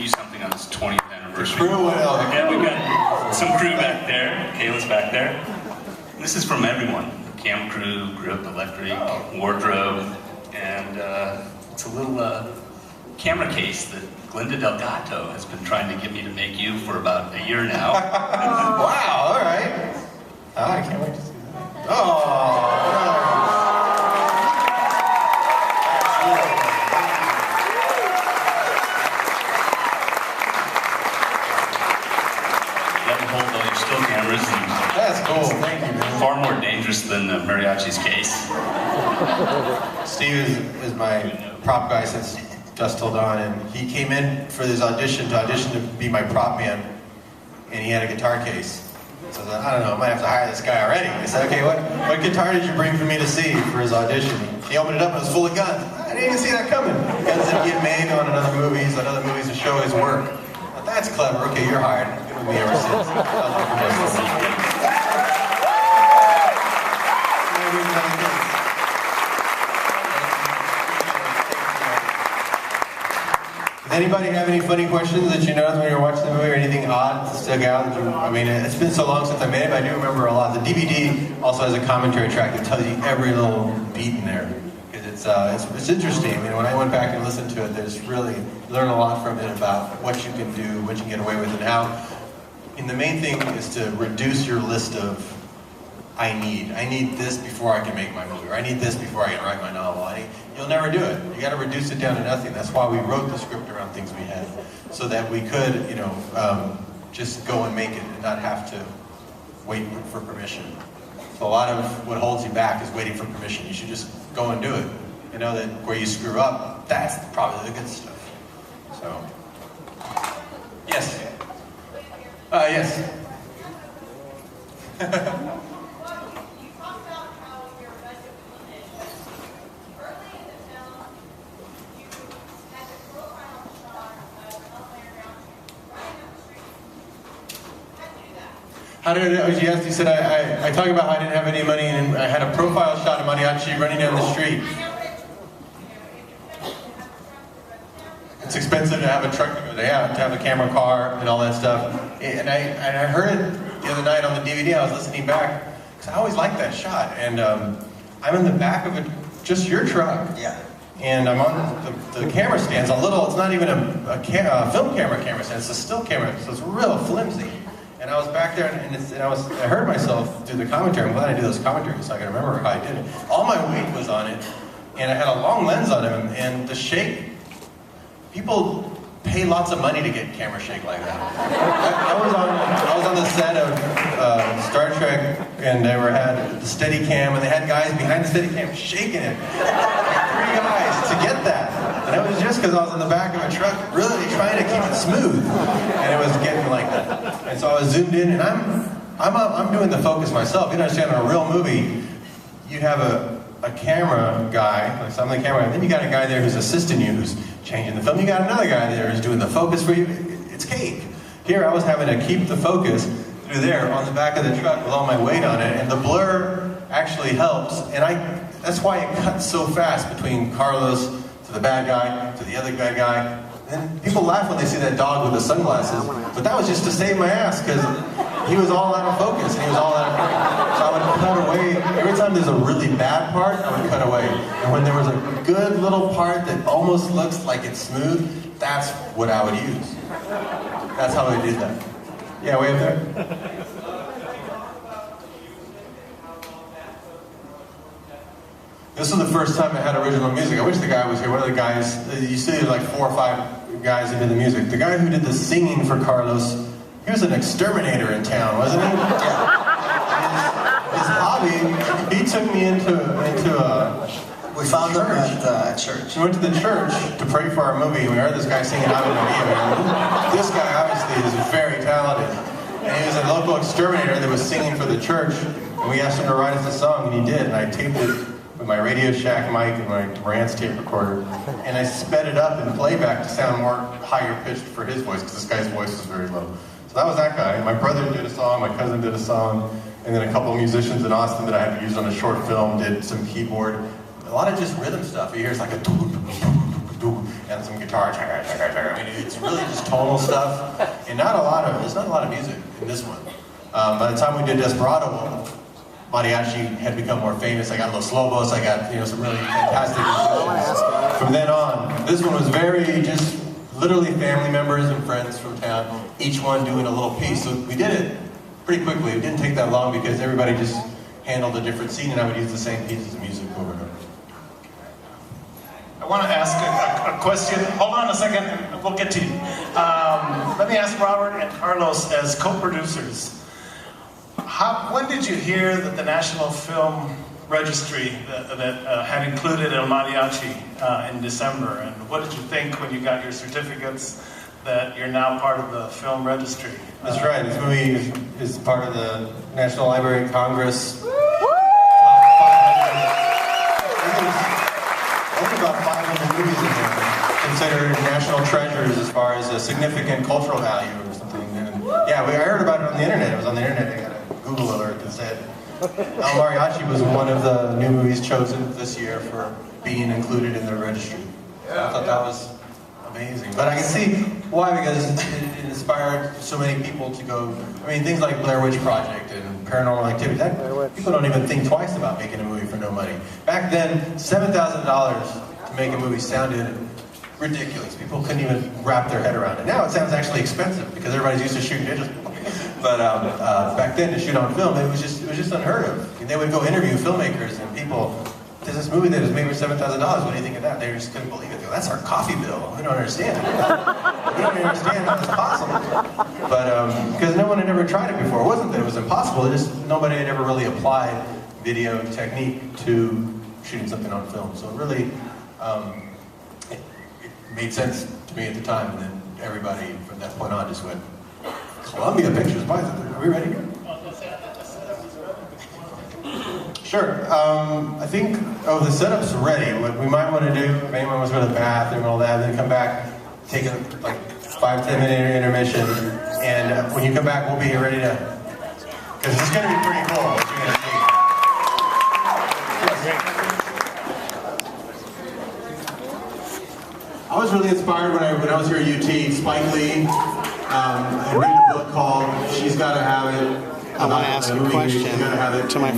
you something on this 20th anniversary. Crew, yeah, we've got some crew back there. Kayla's back there. This is from everyone. Cam crew, grip, electric, wardrobe, and it's a little camera case that Glenda Delgato has been trying to get me to make you for about a year now. Wow, all right. I can't wait to see that. Oh, Still cameras. And that's cool. Thank you, man. Far more dangerous than the mariachi's case. Steve is my prop guy since Dusk Till Dawn, and he came in for this audition to be my prop man, and he had a guitar case. So I said, I don't know, I might have to hire this guy already. I said, okay, what guitar did you bring for me to see for his audition? He opened it up and it was full of guns. I didn't even see that coming. Guns that get made on other movies to show his work. That's clever. Okay, you're hired. Been with me ever since. Does anybody have any funny questions that you noticed when you were watching the movie, or anything odd that stuck out? I mean, it's been so long since I made it, but I do remember a lot. The DVD also has a commentary track that tells you every little beat in there. It's interesting. I mean, when I went back and listened to it, there's really learn a lot from it about what you can do, what you can get away with, and how. And the main thing is to reduce your list of I need this before I can make my movie, or I need this before I can write my novel. You'll never do it. You got to reduce it down to nothing. That's why we wrote the script around things we had, so that we could, just go and make it and not have to wait for permission. So a lot of what holds you back is waiting for permission. You should just go and do it. You know that where you screw up, that's probably the good stuff. So, yes. Yes. How did it, you said I talk about how I didn't have any money and I had a profile shot of mariachi running down the street. It's expensive to have a truck, to have a camera car and all that stuff. And I heard it the other night on the DVD. I was listening back because I always liked that shot. And I'm in the back of just your truck. Yeah. And I'm on the camera stands a little. It's not even a film camera stand. It's a still camera, so it's real flimsy. And I was back there, and I heard myself do the commentary. I'm glad I do those commentaries so I can remember how I did it. All my weight was on it, and I had a long lens on it, and the shake. People pay lots of money to get camera shake like that. I was on the set of Star Trek, and they had the Steadicam, and they had guys behind the Steadicam shaking it. Like 3 guys to get that. And it was just because I was in the back of a truck really trying to keep it smooth. And it was getting like that. And so I was zoomed in, and I'm doing the focus myself. You understand, in a real movie, you have a camera guy, like I'm the camera, and then you got a guy there who's assisting you, who's changing the film. You got another guy there who's doing the focus for you. It's cake. Here I was having to keep the focus through there on the back of the truck with all my weight on it, and the blur actually helps. And that's why it cuts so fast between Carlos to the bad guy to the other bad guy. And people laugh when they see that dog with the sunglasses, but that was just to save my ass because he was all out of focus and he was all out of frame. So I would cut away. Every time there's a really bad part, I would cut away. And when there was a good little part that almost looks like it's smooth, that's what I would use. That's how I did that. Yeah, way up there. This was the first time I had original music. I wish the guy was here. One of the guys, you see there's like 4 or 5 guys who did the music. The guy who did the singing for Carlos, he was an exterminator in town, wasn't he? Yeah. His hobby, he took me into we found him at church. We went to the church to pray for our movie. We heard this guy singing Ave Maria. This guy obviously is very talented. And he was a local exterminator that was singing for the church. And we asked him to write us a song, and he did. And I taped it with my Radio Shack mic and my Marantz tape recorder, and I sped it up in playback to sound more higher pitched for his voice, because this guy's voice was very low. So that was that guy. My brother did a song, my cousin did a song, and then a couple of musicians in Austin that I had to use on a short film did some keyboard. A lot of just rhythm stuff. You hear it's like a doo doo doo doo, and and some guitar. I mean, it's really just tonal stuff, and there's not a lot of music in this one. By the time we did Desperado, mariachi had become more famous. I got Los Lobos, I got some really fantastic musicians. From then on, this one was very just literally family members and friends from town, each one doing a little piece. So we did it pretty quickly. It didn't take that long because everybody just handled a different scene, and I would use the same pieces of music over and over. I want to ask a question. Hold on a second, and we'll get to you. Let me ask Robert and Carlos as co-producers. When did you hear that the National Film Registry that had included El Mariachi in December? And what did you think when you got your certificates that you're now part of the film registry? That's right. This movie is part of the National Library of Congress. Only about 500 movies in there considered national treasures as far as a significant cultural value or something. And yeah, I heard about it on the internet. It was on the internet. I got a Google alert that said El Mariachi was one of the new movies chosen this year for being included in the registry. I thought that was amazing. But I can see why, because it inspired so many people to go. I mean, things like Blair Witch Project and Paranormal Activity, people don't even think twice about making a movie for no money. Back then, $7,000 to make a movie sounded ridiculous. People couldn't even wrap their head around it. Now it sounds actually expensive because everybody's used to shooting digital. But back then, to shoot on film, it was just unheard of. And they would go interview filmmakers and people. There's this movie that was made for $7,000. What do you think of that? They just couldn't believe it. They go, that's our coffee bill. We don't understand. We don't understand how it's possible. But because no one had ever tried it before. It wasn't that it was impossible. It just nobody had ever really applied video technique to shooting something on film. So it really it made sense to me at the time. And then everybody from that point on just went, Columbia Pictures, are we ready here? Sure. I think, the setup's ready. What we might want to do, if anyone wants to go to the bathroom and all that, then come back, take a 5-10 minute intermission, and when you come back, we'll be here ready to, because it's going to be pretty cool what you're going to see. I was really inspired when I was here at UT. Spike Lee had written a book called She's Gotta Have It. I want to ask a question to my